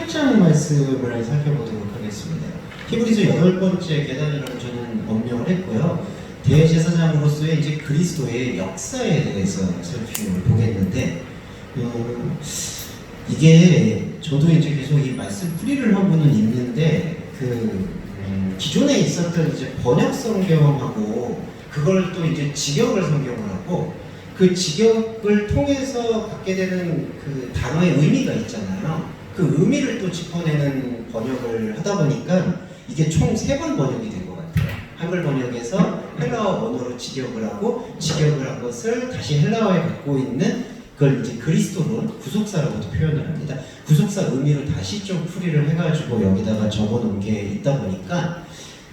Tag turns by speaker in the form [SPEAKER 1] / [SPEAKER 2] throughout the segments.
[SPEAKER 1] 8장 말씀을 살펴보도록 하겠습니다. 히브리서 8번째 계단이라고 저는 명명을 했고요. 대제사장으로서의 이제 그리스도의 역사에 대해서 살펴보겠는데, 이게 저도 이제 계속 이 말씀 풀이를 하고는 있는데, 기존에 있었던 이제 번역 성경하고 그걸 또 이제 직역을 성경을 하고 그 직역을 통해서 갖게 되는 그 단어의 의미가 있잖아요. 그 의미를 또 짚어내는 번역을 하다 보니까 이게 총 3번 번역이 된 것 같아요. 한글 번역에서 헬라어 언어로 직역을 하고 직역을 한 것을 다시 헬라어에 갖고 있는 그걸 이제 그리스도론 구속사라고도 표현을 합니다. 구속사 의미를 다시 좀 풀이를 해가지고 여기다가 적어놓은 게 있다 보니까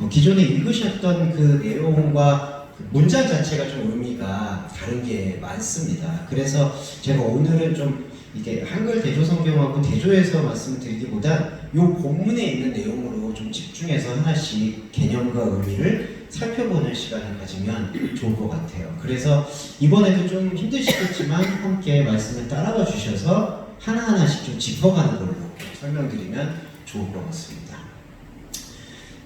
[SPEAKER 1] 기존에 읽으셨던 그 내용과 문장 자체가 좀 의미가 다른 게 많습니다. 그래서 제가 오늘은 좀 이게 한글 대조성경하고 대조해서 말씀을 드리기보다 이 본문에 있는 내용으로 좀 집중해서 하나씩 개념과 의미를 살펴보는 시간을 가지면 좋을 것 같아요. 그래서 이번에도 좀 힘드시겠지만 함께 말씀을 따라가 주셔서 하나하나씩 좀 짚어가는 걸로 설명드리면 좋을 것 같습니다.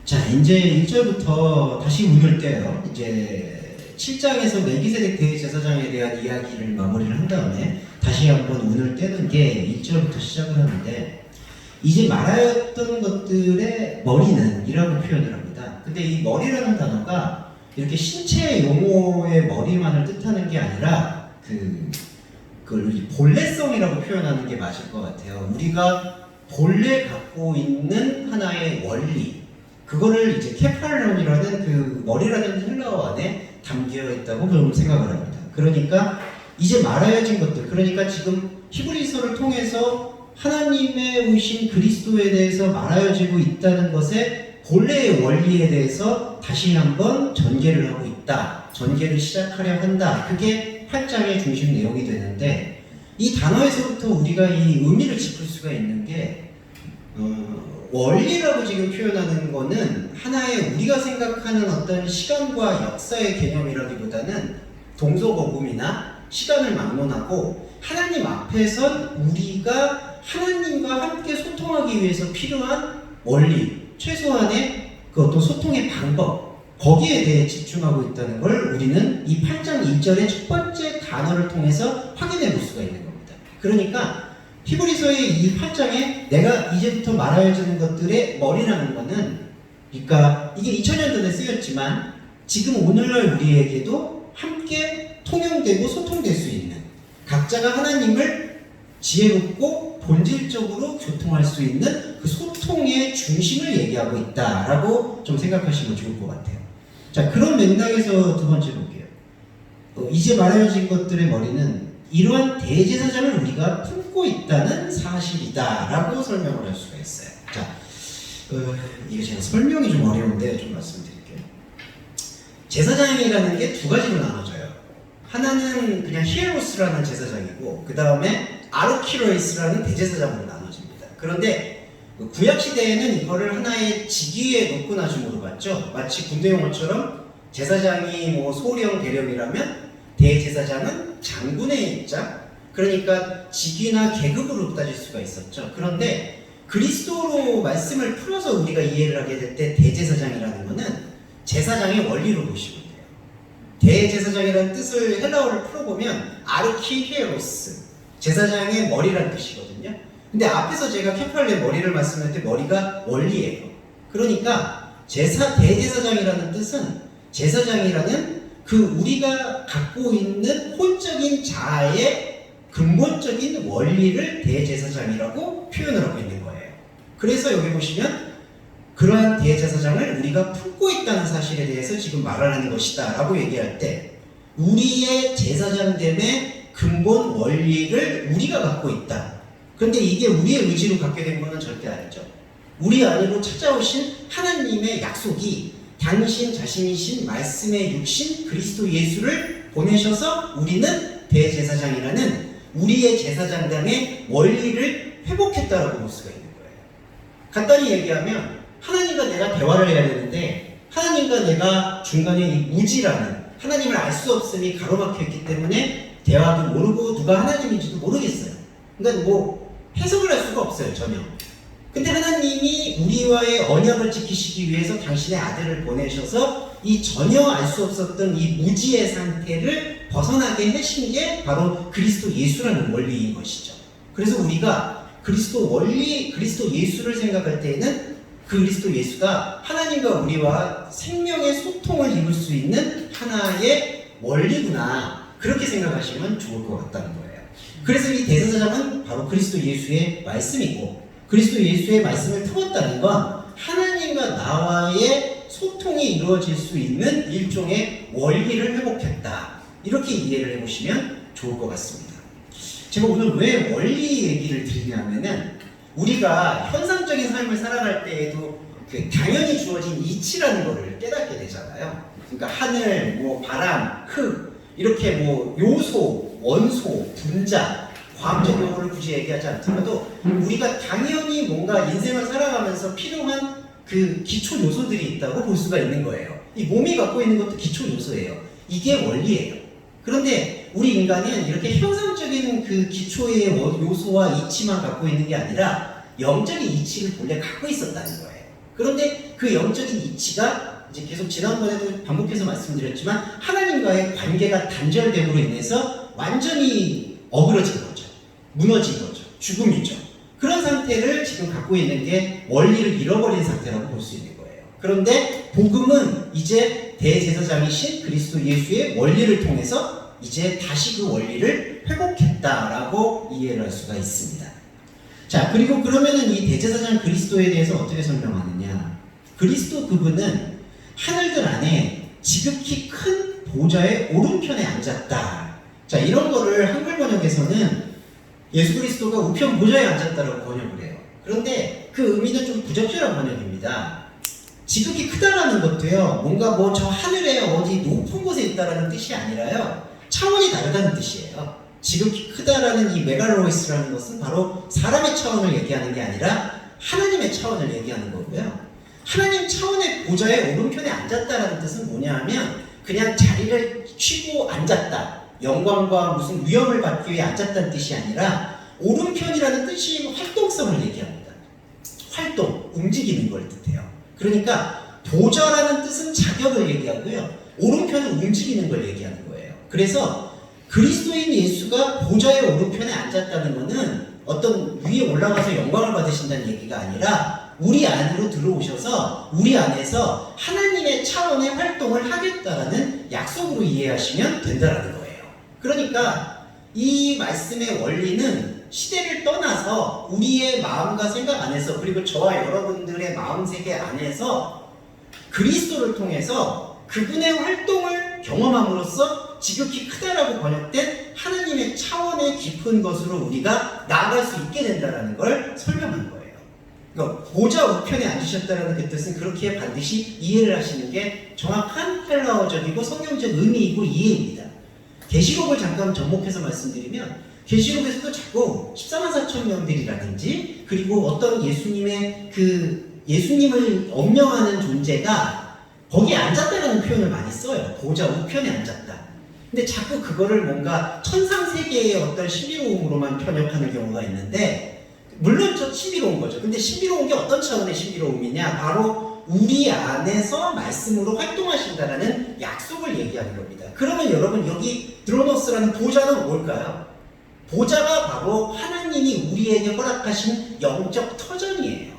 [SPEAKER 1] 자, 이제 1절부터 다시 운을 떼요. 이제 7장에서 멜기세덱 대제사장에 대한 이야기를 마무리를 한 다음에 다시 한번 운을 떼는 게 1절부터 시작을 하는데, 이제 말하였던 것들의 머리는 이라고 표현을 합니다. 근데 이 머리라는 단어가 이렇게 신체 용어의 머리만을 뜻하는 게 아니라 그걸 본래성이라고 표현하는 게 맞을 것 같아요. 우리가 본래 갖고 있는 하나의 원리, 그거를 이제 케팔론이라는 그 머리라는 헬라어 안에 담겨 있다고 저는 생각을 합니다. 그러니까 이제 말하여진 것들, 그러니까 지금 히브리서를 통해서 하나님의 오신 그리스도에 대해서 말하여지고 있다는 것의 본래의 원리에 대해서 다시 한번 전개를 하고 있다, 전개를 시작하려 한다. 그게 8장의 중심 내용이 되는데, 이 단어에서부터 우리가 이 의미를 짚을 수가 있는 게 원리라고 지금 표현하는 거는 하나의 우리가 생각하는 어떤 시간과 역사의 개념이라기보다는 동서고금이나 시간을 막론하고 하나님 앞에선 우리가 하나님과 함께 소통하기 위해서 필요한 원리, 최소한의 그 어떤 소통의 방법, 거기에 대해 집중하고 있다는 걸 우리는 이 8장 1절의 첫 번째 단어를 통해서 확인해 볼 수가 있는 겁니다. 그러니까 히브리서의 이 8장에 내가 이제부터 말하여지는 것들의 머리라는 거는, 그러니까 이게 2000년 전에 쓰였지만 지금 오늘날 우리에게도 함께 통용되고 소통될 수 있는, 각자가 하나님을 지혜롭고 본질적으로 교통할 수 있는 그 소통의 중심을 얘기하고 있다라고 좀 생각하시면 좋을 것 같아요. 자, 그런 맥락에서 두 번째 볼게요. 이제 말하여진 것들의 머리는 이러한 대제사장을 우리가 품고 있다는 사실이다라고 설명을 할 수가 있어요. 자, 이게 제가 설명이 좀 어려운데 좀 말씀드릴게요. 제사장이라는 게 두 가지로 나눠져요. 하나는 그냥 히에로스라는 제사장이고, 그 다음에 아르키로이스라는 대제사장으로 나눠집니다. 그런데 구약 시대에는 이거를 하나의 직위에 놓고 나중으로 봤죠. 마치 군대 용어처럼 제사장이 뭐 소령 대령이라면 대제사장은 장군의 입장, 그러니까 직위나 계급으로 따질 수가 있었죠. 그런데 그리스도로 말씀을 풀어서 우리가 이해를 하게 될 때 대제사장이라는 것은 제사장의 원리로 보시면 돼요. 대제사장이라는 뜻을 헬라어를 풀어보면 아르키히에로스, 제사장의 머리라는 뜻이거든요. 근데 앞에서 제가 케팔의 머리를 말씀할 때 머리가 원리예요. 그러니까 대제사장이라는 뜻은 제사장이라는 그 우리가 갖고 있는 혼적인 자아의 근본적인 원리를 대제사장이라고 표현을 하고 있는 거예요. 그래서 여기 보시면 그러한 대제사장을 우리가 품고 있다는 사실에 대해서 지금 말하는 것이다 라고 얘기할 때, 우리의 제사장됨의 근본 원리를 우리가 갖고 있다. 그런데 이게 우리의 의지로 갖게 된 것은 절대 아니죠. 우리 안으로 찾아오신 하나님의 약속이 당신 자신이신 말씀의 육신 그리스도 예수를 보내셔서 우리는 대제사장이라는 우리의 제사장됨의 원리를 회복했다라고 볼 수가 있는 거예요. 간단히 얘기하면 하나님과 내가 대화를 해야 되는데, 하나님과 내가 중간에 이 무지라는 하나님을 알 수 없음이 가로막혀 있기 때문에 대화도 모르고 누가 하나님인지도 모르겠어요. 그러니까 뭐 해석을 할 수가 없어요, 전혀. 근데 하나님이 우리와의 언약을 지키시기 위해서 당신의 아들을 보내셔서 이 전혀 알 수 없었던 이 무지의 상태를 벗어나게 하신 게 바로 그리스도 예수라는 원리인 것이죠. 그래서 우리가 그리스도 예수를 생각할 때에는 그리스도 예수가 하나님과 우리와 생명의 소통을 이룰 수 있는 하나의 원리구나, 그렇게 생각하시면 좋을 것 같다는 거예요. 그래서 이 대제사장은 바로 그리스도 예수의 말씀이고, 그리스도 예수의 말씀을 품었다는 건 하나님과 나와의 소통이 이루어질 수 있는 일종의 원리를 회복했다, 이렇게 이해를 해보시면 좋을 것 같습니다. 제가 오늘 왜 원리 얘기를 드리냐면은, 우리가 현상적인 삶을 살아갈 때에도 당연히 주어진 이치라는 것을 깨닫게 되잖아요. 그러니까 하늘, 바람, 흙, 이렇게 요소, 원소, 분자, 과학적 용어를 굳이 얘기하지 않더라도 우리가 당연히 뭔가 인생을 살아가면서 필요한 그 기초 요소들이 있다고 볼 수가 있는 거예요. 이 몸이 갖고 있는 것도 기초 요소예요. 이게 원리예요. 그런데 우리 인간은 이렇게 형상적인 그 기초의 요소와 이치만 갖고 있는 게 아니라 영적인 이치를 본래 갖고 있었다는 거예요. 그런데 그 영적인 이치가 이제 계속 지난번에도 반복해서 말씀드렸지만 하나님과의 관계가 단절됨으로 인해서 완전히 어그러진 거죠. 무너진 거죠. 죽음이죠. 그런 상태를 지금 갖고 있는 게 원리를 잃어버린 상태라고 볼 수 있는 거예요. 그런데 복음은 이제 대제사장이신 그리스도 예수의 원리를 통해서 이제 다시 그 원리를 회복했다라고 이해를 할 수가 있습니다. 자, 그리고 그러면은 이 대제사장 그리스도에 대해서 어떻게 설명하느냐? 그리스도 그분은 하늘들 안에 지극히 큰 보좌의 오른편에 앉았다. 자, 이런 거를 한글 번역에서는 예수 그리스도가 우편 보좌에 앉았다라고 번역을 해요. 그런데 그 의미는 좀 부적절한 번역입니다. 지극히 크다라는 것도요, 뭔가 저 하늘에 어디 높은 곳에 있다라는 뜻이 아니라요, 차원이 다르다는 뜻이에요. 지극히 크다라는 이 메갈로이스라는 것은 바로 사람의 차원을 얘기하는 게 아니라 하나님의 차원을 얘기하는 거고요. 하나님 차원의 보좌의 오른편에 앉았다라는 뜻은 뭐냐 하면 그냥 자리를 취고 앉았다, 영광과 무슨 위엄을 받기 위해 앉았다는 뜻이 아니라 오른편이라는 뜻이 활동성을 얘기합니다. 활동, 움직이는 걸 뜻해요. 그러니까 보좌라는 뜻은 자격을 얘기하고요, 오른편은 움직이는 걸 얘기하는 거예요. 그래서 그리스도인 예수가 보좌의 오른편에 앉았다는 것은 어떤 위에 올라가서 영광을 받으신다는 얘기가 아니라 우리 안으로 들어오셔서 우리 안에서 하나님의 차원의 활동을 하겠다라는 약속으로 이해하시면 된다는 거예요. 그러니까 이 말씀의 원리는 시대를 떠나서 우리의 마음과 생각 안에서, 그리고 저와 여러분들의 마음 세계 안에서 그리스도를 통해서 그분의 활동을 경험함으로써 지극히 크다라고 번역된 하나님의 차원의 깊은 것으로 우리가 나아갈 수 있게 된다는 걸 설명한 거예요. 그러니까 보좌 우편에 앉으셨다는 그 뜻은 그렇게 반드시 이해를 하시는 게 정확한 헬라어적이고 성경적 의미이고 이해입니다. 계시록을 잠깐 접목해서 말씀드리면, 계시록에서도 자꾸 14만 4천 명들이라든지, 그리고 어떤 예수님을 엄명하는 존재가 거기에 앉았다라는 표현을 많이 써요. 보좌 우편에 앉았다. 근데 자꾸 그거를 뭔가 천상 세계의 어떤 신비로움으로만 편협하는 경우가 있는데, 물론 저 신비로운 거죠. 근데 신비로운 게 어떤 차원의 신비로움이냐? 바로 우리 안에서 말씀으로 활동하신다라는 약속을 얘기하는 겁니다. 그러면 여러분, 여기 드로노스라는 보좌는 뭘까요? 보좌가 바로 하나님이 우리에게 허락하신 영적 터전이에요.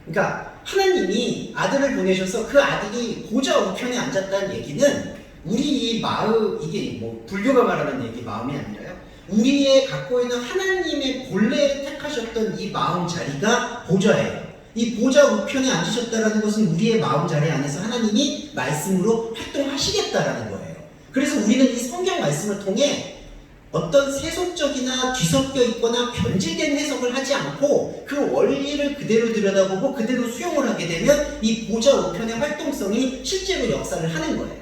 [SPEAKER 1] 그러니까 하나님이 아들을 보내셔서 그 아들이 보좌 우편에 앉았다는 얘기는 우리 이 마음, 이게 불교가 말하는 얘기 마음이 아니라요, 우리의 갖고 있는 하나님의 본래 택하셨던 이 마음 자리가 보좌예요. 이 보좌 우편에 앉으셨다라는 것은 우리의 마음 자리 안에서 하나님이 말씀으로 활동하시겠다라는 거예요. 그래서 우리는 이 성경 말씀을 통해 어떤 세속적이나 뒤섞여 있거나 변질된 해석을 하지 않고 그 원리를 그대로 들여다보고 그대로 수용을 하게 되면 이 보좌 우편의 활동성이 실제로 역사를 하는 거예요.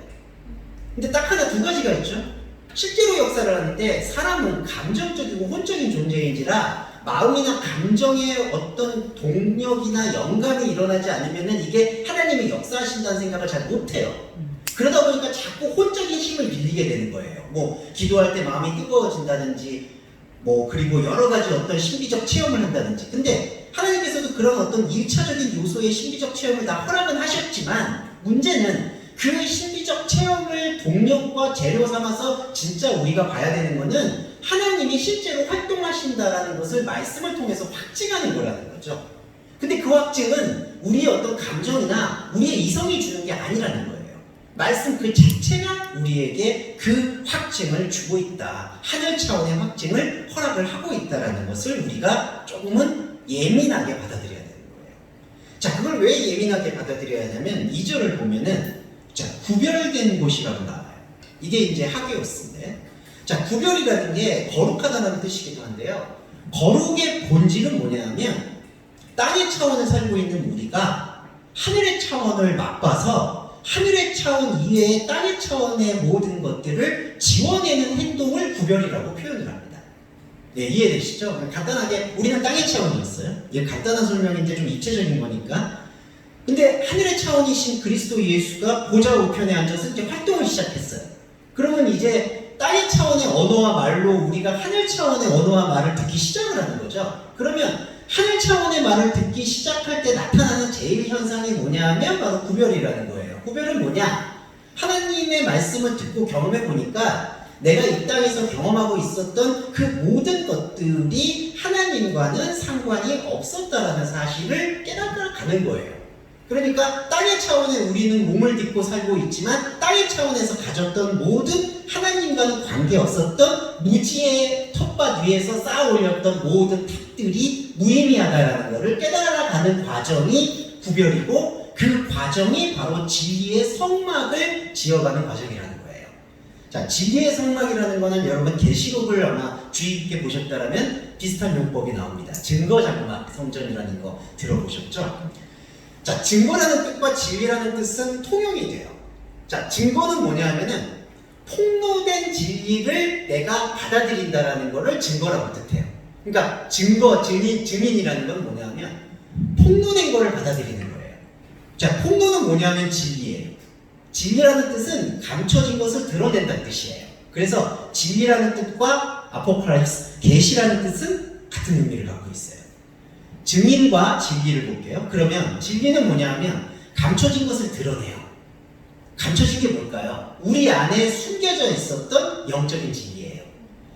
[SPEAKER 1] 근데 딱 하나 두 가지가 있죠. 실제로 역사를 하는데 사람은 감정적이고 혼적인 존재인지라 마음이나 감정의 어떤 동력이나 영감이 일어나지 않으면 이게 하나님이 역사하신다는 생각을 잘 못해요. 그러다 보니까 자꾸 혼적인 힘을 빌리게 되는 거예요. 기도할 때 마음이 뜨거워진다든지, 그리고 여러 가지 어떤 신비적 체험을 한다든지. 근데 하나님께서도 그런 어떤 1차적인 요소의 신비적 체험을 다 허락은 하셨지만 문제는 그 신비적 체험을 동력과 재료 삼아서 진짜 우리가 봐야 되는 거는 하나님이 실제로 활동하신다라는 것을 말씀을 통해서 확증하는 거라는 거죠. 근데 그 확증은 우리의 어떤 감정이나 우리의 이성이 주는 게 아니라는 거예요. 말씀 그 자체가 우리에게 그 확증을 주고 있다. 하늘 차원의 확증을 허락을 하고 있다라는 것을 우리가 조금은 예민하게 받아들여야 되는 거예요. 자, 그걸 왜 예민하게 받아들여야 하냐면 2절을 보면은 자, 구별된 곳이라고 나와요. 이게 이제 하게오스인데, 자, 구별이라는 게 거룩하다는 뜻이기도 한데요. 거룩의 본질은 뭐냐면 땅의 차원에 살고 있는 우리가 하늘의 차원을 맛봐서 하늘의 차원 이외의 땅의 차원의 모든 것들을 지워내는 행동을 구별이라고 표현을 합니다. 네, 이해되시죠? 간단하게 우리는 땅의 차원이었어요. 이게 간단한 설명인데 좀 입체적인 거니까. 근데 하늘의 차원이신 그리스도 예수가 보좌 우편에 앉아서 이제 활동을 시작했어요. 그러면 이제 땅의 차원의 언어와 말로 우리가 하늘 차원의 언어와 말을 듣기 시작을 하는 거죠. 그러면 하늘 차원의 말을 듣기 시작할 때 나타나는 제일 현상이 뭐냐 하면 바로 구별이라는 거예요. 구별은 뭐냐? 하나님의 말씀을 듣고 경험해 보니까 내가 이 땅에서 경험하고 있었던 그 모든 것들이 하나님과는 상관이 없었다라는 사실을 깨닫는 거예요. 그러니까 땅의 차원에 우리는 몸을 딛고 살고 있지만 땅의 차원에서 가졌던 모든 하나님과는 관계없었던 무지의 텃밭 위에서 쌓아 올렸던 모든 탑들이 무의미하다라는 것을 깨달아가는 과정이 구별이고 그 과정이 바로 진리의 성막을 지어가는 과정이라는 거예요. 자, 진리의 성막이라는 거는 여러분 계시록을 아마 주의 깊게 보셨다라면 비슷한 용법이 나옵니다. 증거장막 성전이라는 거 들어보셨죠? 자, 증거라는 뜻과 진리라는 뜻은 통용이 돼요. 자, 증거는 뭐냐 하면은 폭로된 진리를 내가 받아들인다라는 것을 증거라고 뜻해요. 그러니까 증거, 증인이라는 건 뭐냐 하면 폭로된 것을 받아들이는 거예요. 자, 폭로는 뭐냐 하면 진리예요. 진리라는 뜻은 감춰진 것을 드러낸다는 뜻이에요. 그래서 진리라는 뜻과 아포칼립스, 계시라는 뜻은 같은 의미를 갖고 있어요. 증인과 진리를 볼게요. 그러면 진리는 뭐냐 하면 감춰진 것을 드러내요. 감춰진 게 뭘까요? 우리 안에 숨겨져 있었던 영적인 진리예요.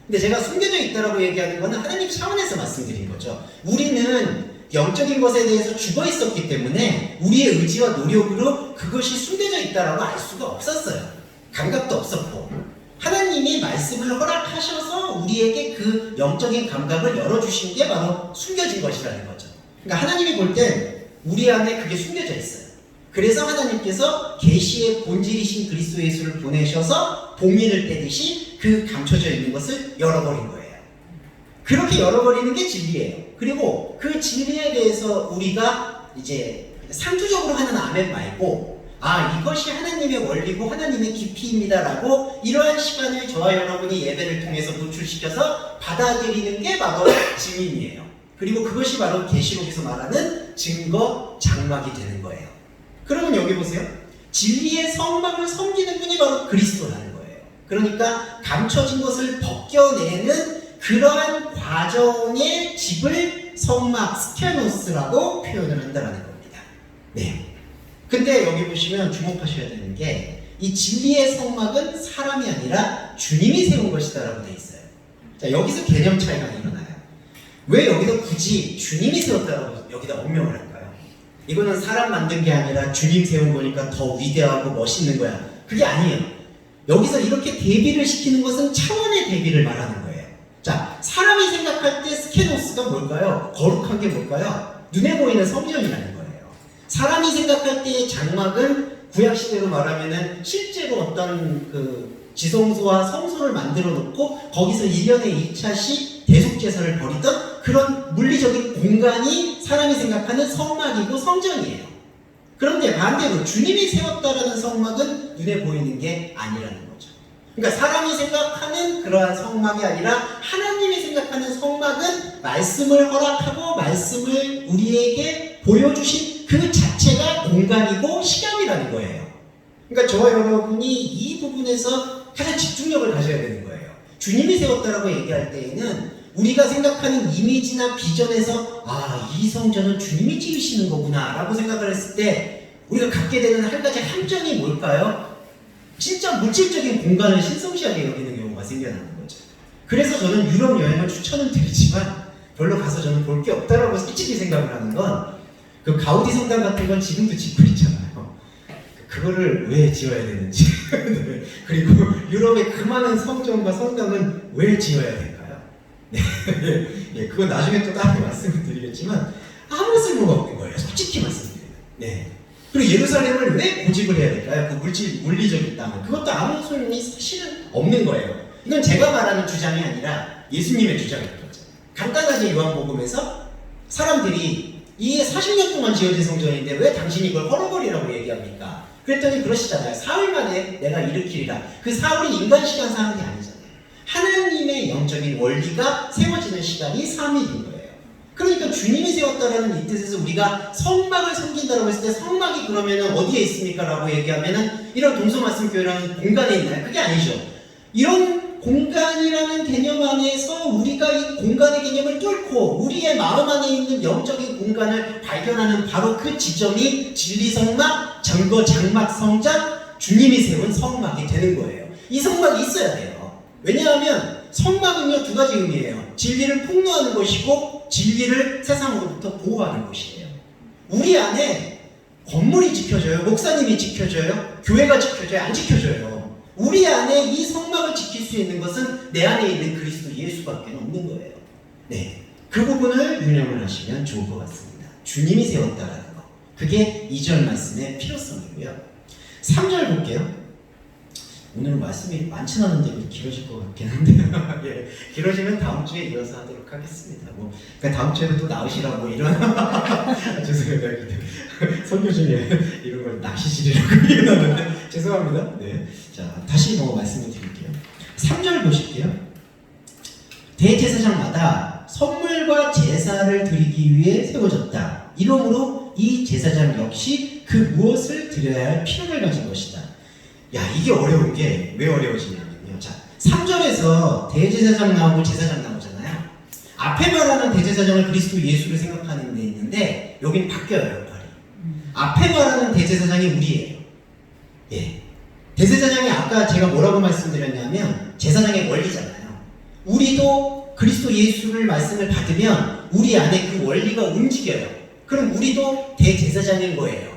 [SPEAKER 1] 근데 제가 숨겨져 있다라고 얘기하는 거는 하나님 차원에서 말씀드린 거죠. 우리는 영적인 것에 대해서 죽어 있었기 때문에 우리의 의지와 노력으로 그것이 숨겨져 있다라고 알 수가 없었어요. 감각도 없었고 하나님이 말씀을 허락하셔서 우리에게 그 영적인 감각을 열어주신 게 바로 숨겨진 것이라는 거죠. 그러니까 하나님이 볼 때 우리 안에 그게 숨겨져 있어요. 그래서 하나님께서 계시의 본질이신 그리스도 예수를 보내셔서 봉인을 떼듯이 그 감춰져 있는 것을 열어버린 거예요. 그렇게 열어버리는 게 진리예요. 그리고 그 진리에 대해서 우리가 이제 상투적으로 하는 아멘 말고 이것이 하나님의 원리고 하나님의 깊이입니다라고 이러한 시간을 저와 여러분이 예배를 통해서 노출시켜서 받아들이는 게 바로 증인이에요. 그리고 그것이 바로 계시록에서 말하는 증거 장막이 되는 거예요. 그러면 여기 보세요. 진리의 성막을 섬기는 분이 바로 그리스도라는 거예요. 그러니까 감춰진 것을 벗겨내는 그러한 과정의 집을 성막 스케노스라고 표현을 한다는 겁니다. 네. 근데 여기 보시면 주목하셔야 되는 게 이 진리의 성막은 사람이 아니라 주님이 세운 것이다라고 되어 있어요. 자, 여기서 개념 차이가 일어나요. 왜 여기서 굳이 주님이 세웠다라고 여기다 언명을 할까요? 이거는 사람 만든 게 아니라 주님 세운 거니까 더 위대하고 멋있는 거야. 그게 아니에요. 여기서 이렇게 대비를 시키는 것은 차원의 대비를 말하는 거예요. 자, 사람이 생각할 때 스케노스가 뭘까요? 거룩한 게 뭘까요? 눈에 보이는 성전이라는 거예요. 사람이 생각할 때의 장막은 구약시대로 말하면은 실제로 어떤 그 지성소와 성소를 만들어 놓고 거기서 1년에 2차씩 대속제사를 벌이던 그런 물리적인 공간이 사람이 생각하는 성막이고 성전이에요. 그런데 반대로 주님이 세웠다라는 성막은 눈에 보이는 게 아니라는 거죠. 그러니까 사람이 생각하는 그러한 성막이 아니라 하나님이 생각하는 성막은 말씀을 허락하고 말씀을 우리에게 보여주신 그 자체가 공간이고 시간이라는 거예요. 그러니까 저와 여러분이 이 부분에서 가장 집중력을 가져야 되는 거예요. 주님이 세웠다라고 얘기할 때에는 우리가 생각하는 이미지나 비전에서 이 성전은 주님이 지으시는 거구나 라고 생각을 했을 때 우리가 갖게 되는 한 가지 함정이 뭘까요? 진짜 물질적인 공간을 신성시하게 여기는 경우가 생겨나는 거죠. 그래서 저는 유럽 여행을 추천은 드리지만 별로 가서 저는 볼 게 없다라고 솔직히 생각을 하는 건 그 가우디 성당 같은 건 지금도 짓고 있잖아요. 그거를 왜 지어야 되는지 그리고 유럽의 그 많은 성전과 성당은 왜 지어야 될까요? 네, 예, 그건 나중에 또 따로 말씀을 드리겠지만 아무 쓸모가 없는 거예요. 솔직히 말씀드려요. 네. 그리고 예루살렘을 왜 고집을 해야 될까요? 그 물리적인 땅은 그것도 아무 소용이 사실은 없는 거예요. 이건 제가 말하는 주장이 아니라 예수님의 주장인 거죠. 간단하게 요한복음에서 사람들이 이게 40년 동안 지어진 성전인데 왜 당신이 이걸 헐어버리라고 얘기합니까? 그랬더니 그러시잖아요. 사흘 만에 내가 일으키리라. 그 사흘이 인간 시간 사는 게 아니잖아요. 하나님의 영적인 원리가 세워지는 시간이 3일인 거예요. 그러니까 주님이 세웠다라는 이 뜻에서 우리가 성막을 섬긴다라고 했을 때 성막이 그러면은 어디에 있습니까? 라고 얘기하면은 이런 동서말씀교회라는 공간에 있나요? 그게 아니죠. 이런 공간이라는 개념 안에서 우리가 이 공간의 개념을 뚫고 우리의 마음 안에 있는 영적인 공간을 발견하는 바로 그 지점이 진리성막, 증거 장막 성장, 주님이 세운 성막이 되는 거예요. 이 성막이 있어야 돼요. 왜냐하면 성막은요 두 가지 의미예요. 진리를 폭로하는 것이고 진리를 세상으로부터 보호하는 것이에요. 우리 안에 건물이 지켜져요? 목사님이 지켜져요? 교회가 지켜져요? 안 지켜져요? 우리 안에 이 성막을 지킬 수 있는 것은 내 안에 있는 그리스도 예수밖에 없는 거예요. 네, 그 부분을 유념을 하시면 좋을 것 같습니다. 주님이 세웠다라는 거. 그게 2절 말씀의 필요성이고요. 3절 볼게요. 오늘 말씀이 많진 않은데 길어질 것 같긴 한데요. 예, 길어지면 다음 주에 이어서 하도록 하겠습니다. 그러니까 다음 주에도 또 나오시라고 이런 죄송합니다. 설교 중에 이런 걸 낚시질이라고 얘기하는데 죄송합니다. 네, 자 다시 말씀을 드릴게요. 3절 보실게요. 대제사장마다 선물과 제사를 드리기 위해 세워졌다. 이러므로 이 제사장 역시 그 무엇을 드려야 할 필요를 가진 것이다. 야, 이게 어려운 게 왜 어려워지냐면요. 자, 3절에서 대제사장 나오고 제사장 나오잖아요. 앞에 말하는 대제사장을 그리스도 예수를 생각하는 데 있는데 여긴 바뀌어요, 역할이. 앞에 말하는 대제사장이 우리예요. 예. 대제사장이 아까 제가 뭐라고 말씀드렸냐면 제사장의 원리잖아요. 우리도 그리스도 예수를 말씀을 받으면 우리 안에 그 원리가 움직여요. 그럼 우리도 대제사장인 거예요.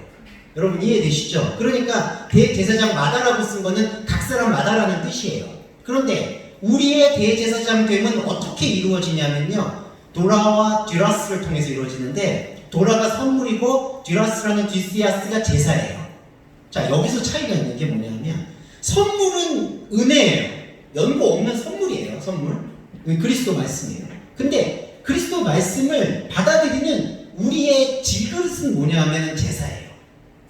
[SPEAKER 1] 여러분 이해되시죠? 그러니까 대제사장마다라고 쓴 거는 각 사람마다라는 뜻이에요. 그런데 우리의 대제사장 됨은 어떻게 이루어지냐면요. 도라와 듀라스를 통해서 이루어지는데 도라가 선물이고 듀라스라는 듀시아스가 제사예요. 자, 여기서 차이가 있는 게 뭐냐면 선물은 은혜예요. 연고 없는 선물이에요. 선물. 그리스도 말씀이에요. 근데 그리스도 말씀을 받아들이는 우리의 질그릇은 뭐냐면 제사예요.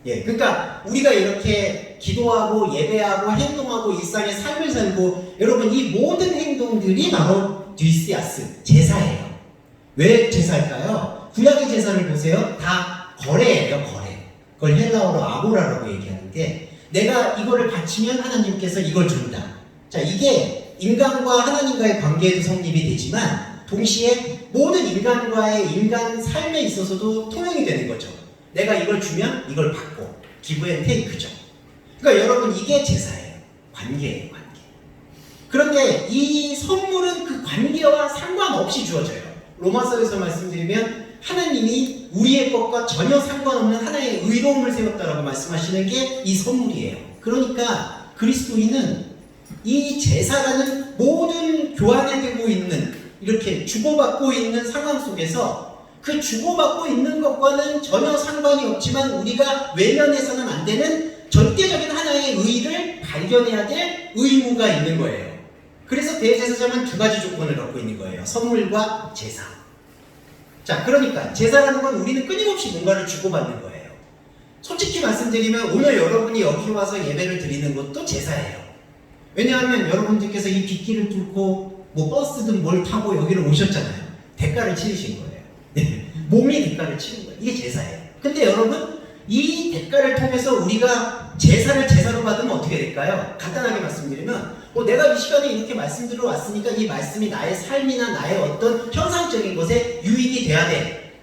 [SPEAKER 1] 예, 그러니까 우리가 이렇게 기도하고 예배하고 행동하고 일상의 삶을 살고 여러분 이 모든 행동들이 바로 듀시아스, 제사예요. 왜 제사일까요? 구약의 제사를 보세요. 다 거래예요, 거래. 그걸 헬라어로 아고라라고 얘기하는데 내가 이거를 바치면 하나님께서 이걸 준다. 자, 이게 인간과 하나님과의 관계에도 성립이 되지만 동시에 모든 인간과의 인간 삶에 있어서도 통용이 되는 거죠. 내가 이걸 주면 이걸 받고 기브 앤 테이크죠. 그러니까 여러분 이게 제사예요. 관계예요, 관계. 그런데 이 선물은 그 관계와 상관없이 주어져요. 로마서에서 말씀드리면 하나님이 우리의 것과 전혀 상관없는 하나의 의로움을 세웠다라고 말씀하시는 게 이 선물이에요. 그러니까 그리스도인은 이 제사라는 모든 교환이 되고 있는 이렇게 주고받고 있는 상황 속에서 그 주고받고 있는 것과는 전혀 상관이 없지만 우리가 외면해서는 안 되는 절대적인 하나의 의를 발견해야 될 의무가 있는 거예요. 그래서 대제사장은 두 가지 조건을 갖고 있는 거예요. 선물과 제사. 자, 그러니까 제사라는 건 우리는 끊임없이 뭔가를 주고받는 거예요. 솔직히 말씀드리면 오늘 여러분이 여기 와서 예배를 드리는 것도 제사예요. 왜냐하면 여러분들께서 이 빗길을 뚫고 버스든 뭘 타고 여기를 오셨잖아요. 대가를 치르신 거예요. 네. 몸이 대가를 치는 거예요. 이게 제사예요. 근데 여러분 이 대가를 통해서 우리가 제사로 받으면 어떻게 될까요? 간단하게 말씀드리면 내가 이 시간에 이렇게 말씀드려 왔으니까 이 말씀이 나의 삶이나 나의 어떤 현상적인 것에 유익이 돼야 돼.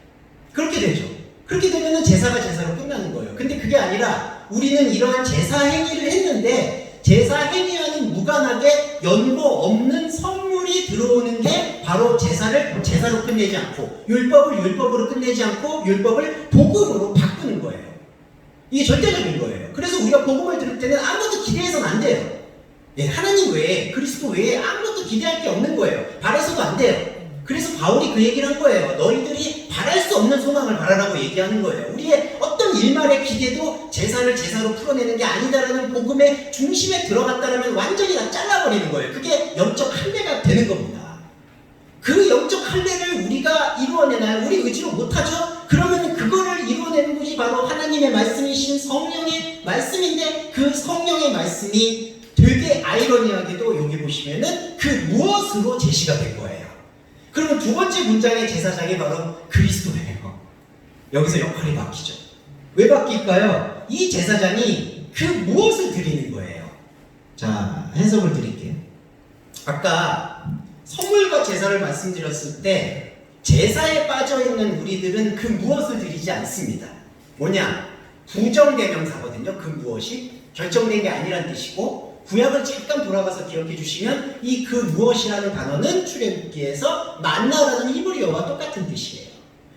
[SPEAKER 1] 그렇게 되죠. 그렇게 되면은 제사가 제사로 끝나는 거예요. 근데 그게 아니라 우리는 이러한 제사 행위를 했는데 제사 행위와는 무관하게 연고 없는 선물이 들어오는 게 바로 제사를 제사로 끝내지 않고 율법을 율법으로 끝내지 않고 율법을 복음으로 바꾸는 거예요. 이게 절대적인 거예요. 그래서 우리가 복음을 들을 때는 아무것도 기대해서는 안 돼요. 예, 하나님 외에 그리스도 외에 아무것도 기대할 게 없는 거예요. 바라서도 안 돼요. 그래서 바울이 그 얘기를 한 거예요. 너희들이 바랄 수 없는 소망을 바라라고 얘기하는 거예요. 우리의 어떤 일말의 기대도 제사를 제사로 풀어내는 게 아니다라는 복음의 중심에 들어갔다라면 완전히 다 잘라버리는 거예요. 그게 영적 할례가 되는 겁니다. 그 영적 할례를 우리가 이루어내나요? 우리 의지로 못하죠? 그러면 그거를 이루어내는 것이 바로 하나님의 말씀이신 성령의 말씀인데 그 성령의 말씀이 되게 아이러니하게도 여기 보시면은 그 무엇으로 제시가 된 거예요. 그러면 두 번째 문장의 제사장이 바로 그리스도예요. 여기서 역할이 바뀌죠. 왜 바뀔까요? 이 제사장이 그 무엇을 드리는 거예요. 자, 해석을 드릴게요. 아까 선물과 제사를 말씀드렸을 때 제사에 빠져있는 우리들은 그 무엇을 드리지 않습니다. 뭐냐? 부정대명사거든요. 그 무엇이 결정된 게 아니란 뜻이고 구약을 잠깐 돌아가서 기억해 주시면 이 그 무엇이라는 단어는 출애굽기에서 만나라는 히브리어와 똑같은 뜻이에요.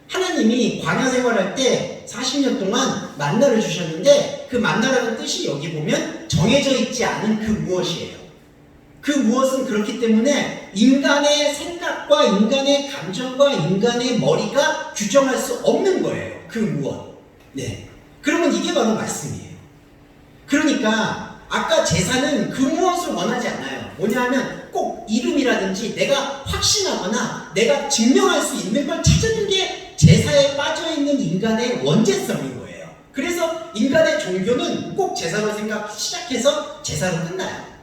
[SPEAKER 1] 하나님이 광야 생활할 때 40년 동안 만나를 주셨는데 그 만나라는 뜻이 여기 보면 정해져 있지 않은 그 무엇이에요. 그 무엇은 그렇기 때문에 인간의 생각과 인간의 감정과 인간의 머리가 규정할 수 없는 거예요. 그 무엇. 네. 그러면 이게 바로 말씀이에요. 그러니까 아까 제사는 그 무엇을 원하지 않아요. 뭐냐 하면 꼭 이름이라든지 내가 확신하거나 내가 증명할 수 있는 걸 찾는 게 제사에 빠져있는 인간의 원죄성인 거예요. 그래서 인간의 종교는 꼭 제사로 시작해서 제사로 끝나요.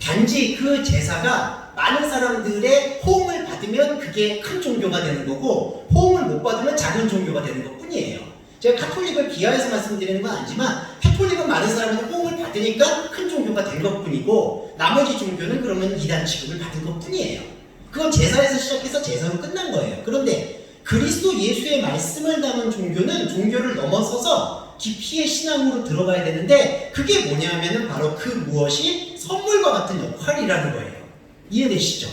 [SPEAKER 1] 단지 그 제사가 많은 사람들의 호응을 받으면 그게 큰 종교가 되는 거고 호응을 못 받으면 작은 종교가 되는 것 뿐이에요. 제가 카톨릭을 비하해서 말씀드리는 건 아니지만 카톨릭은 많은 사람들의 호응을 받으니까 큰 종교가 된 것 뿐이고 나머지 종교는 그러면 이단 취급을 받은 것 뿐이에요. 그건 제사에서 시작해서 제사로 끝난 거예요. 그런데 그리스도 예수의 말씀을 담은 종교는 종교를 넘어서서 깊이의 신앙으로 들어가야 되는데 그게 뭐냐면은 바로 그 무엇이 선물과 같은 역할이라는 거예요. 이해되시죠?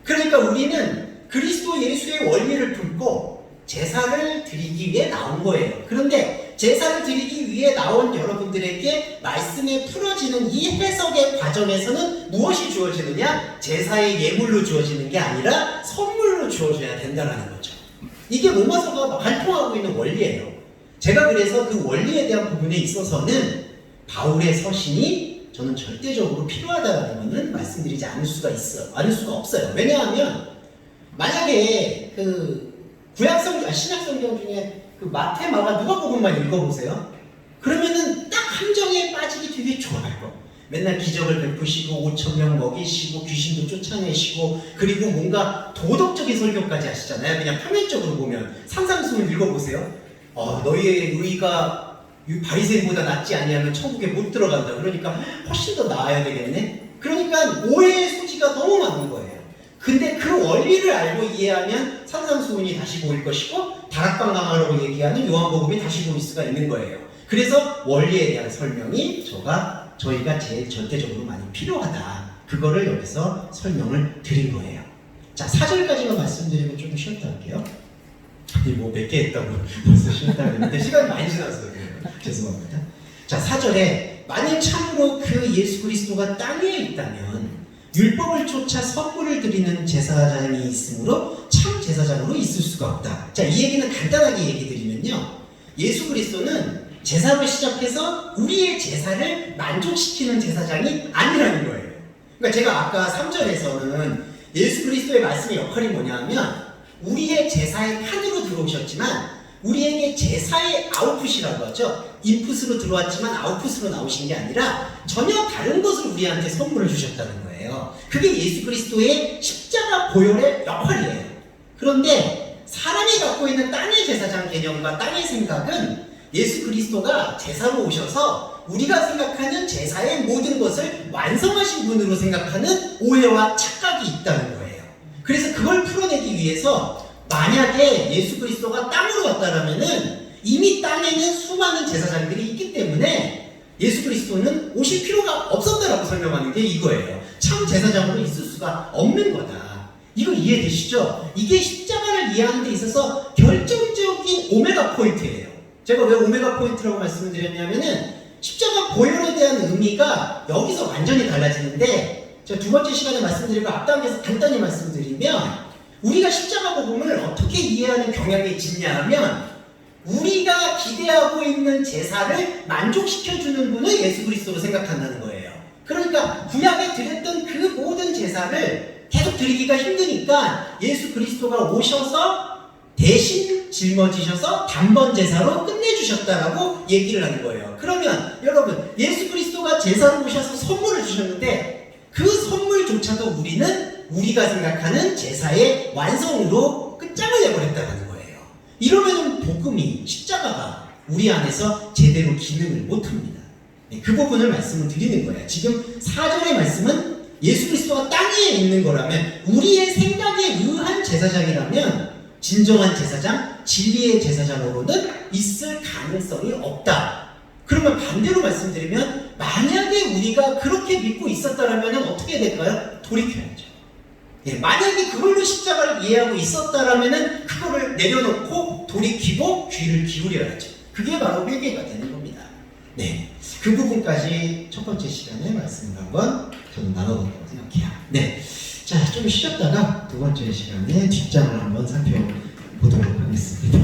[SPEAKER 1] 그러니까 우리는 그리스도 예수의 원리를 품고 제사를 드리기 위해 나온 거예요. 그런데 제사를 드리기 위해 나온 여러분들에게 말씀에 풀어지는 이 해석의 과정에서는 무엇이 주어지느냐? 제사의 예물로 주어지는 게 아니라 선물로 주어져야 된다는 거죠. 이게 로마서가 활동하고 있는 원리예요. 제가 그래서 그 원리에 대한 부분에 있어서는 바울의 서신이 저는 절대적으로 필요하다는 것은 말씀드리지 않을 수가 없어요. 왜냐하면 만약에 신약 성경 중에 그 마태, 마가, 누가복음만 읽어보세요. 그러면은 딱 함정에 빠지기 되게 좋아요. 맨날 기적을 베푸시고 5,000명 먹이시고 귀신도 쫓아내시고 그리고 뭔가 도덕적인 설교까지 하시잖아요. 그냥 표면적으로 보면 산상수훈 읽어보세요. 너희의 의가 바리새인보다 낫지 아니하면 천국에 못 들어간다. 그러니까 훨씬 더 나아야 되겠네. 그러니까 오해의 소지가 너무 많은 거예요. 근데 그 원리를 알고 이해하면 산상수훈이 다시 보일 것이고 다락방강하라고 얘기하는 요한복음이 다시 보일 수가 있는 거예요. 그래서 원리에 대한 설명이 저희가 제일 절대적으로 많이 필요하다. 그거를 여기서 설명을 드린 거예요. 자, 4절까지만 말씀드리고 좀 쉬었다 할게요. 아니 몇 개 했다고 벌써 쉬었다 했는데 시간이 많이 지났어요. 죄송합니다. 자, 4절에 만일 참으로 그 예수 그리스도가 땅 위에 있다면 율법을 쫓아 선물을 드리는 제사장이 있으므로 참 제사장으로 있을 수가 없다. 자, 이 얘기는 간단하게 얘기 드리면요. 예수 그리스도는 제사로 시작해서 우리의 제사를 만족시키는 제사장이 아니라는 거예요. 그러니까 제가 아까 3절에서는 예수 그리스도의 말씀의 역할이 뭐냐면 우리의 제사의 판으로 들어오셨지만 우리에게 제사의 아웃풋이라고 하죠. 인풋으로 들어왔지만 아웃풋으로 나오신 게 아니라 전혀 다른 것을 우리한테 선물을 주셨다는 거예요. 그게 예수 그리스도의 십자가 보혈의 역할이에요. 그런데 사람이 갖고 있는 땅의 제사장 개념과 땅의 생각은 예수 그리스도가 제사로 오셔서 우리가 생각하는 제사의 모든 것을 완성하신 분으로 생각하는 오해와 착각이 있다는 거예요. 그래서 그걸 풀어내기 위해서 만약에 예수 그리스도가 땅으로 왔다라면은 이미 땅에는 수많은 제사장들이 있기 때문에 예수 그리스도는 오실 필요가 없었다라고 설명하는 게 이거예요. 참 제사장으로 있을 수가 없는 거다. 이거 이해되시죠? 이게 십자가를 이해하는 데 있어서 결정적인 오메가 포인트예요. 제가 왜 오메가 포인트라고 말씀을 드렸냐면은 십자가 보혈에 대한 의미가 여기서 완전히 달라지는데, 제가 두 번째 시간에 말씀드리고 앞당겨서 간단히 말씀드리면, 우리가 십자가 복음을 어떻게 이해하는 경향이 짙냐 하면, 우리가 기대하고 있는 제사를 만족시켜주는 분은 예수 그리스도로 생각한다는 거예요. 그러니까 구약에 드렸던 그 모든 제사를 계속 드리기가 힘드니까 예수 그리스도가 오셔서 대신 짊어지셔서 단번 제사로 끝내주셨다라고 얘기를 하는 거예요. 그러면 여러분, 예수 그리스도가 제사로 오셔서 선물을 주셨는데 그 선물조차도 우리는 우리가 생각하는 제사의 완성으로 끝장을 내버렸다는 거예요. 이러면 복음이, 십자가가 우리 안에서 제대로 기능을 못합니다. 네, 그 부분을 말씀을 드리는 거예요. 지금 4절의 말씀은 예수 그리스도가 땅 위에 있는 거라면, 우리의 생각에 의한 제사장이라면 진정한 제사장, 진리의 제사장으로는 있을 가능성이 없다. 그러면 반대로 말씀드리면, 만약에 우리가 그렇게 믿고 있었다라면 어떻게 될까요? 돌이켜야죠. 예, 만약에 그걸로 십자가를 이해하고 있었다라면 그거를 내려놓고 돌이키고 귀를 기울여야죠. 그게 바로 회개가 되는 겁니다. 네, 그 부분까지 첫 번째 시간에 말씀을 한번 저는 나눠봤다고 생각해요. 네, 자, 좀 쉬었다가 두 번째 시간에 뒷장을 한번 살펴보도록 하겠습니다.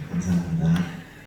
[SPEAKER 1] 감사합니다.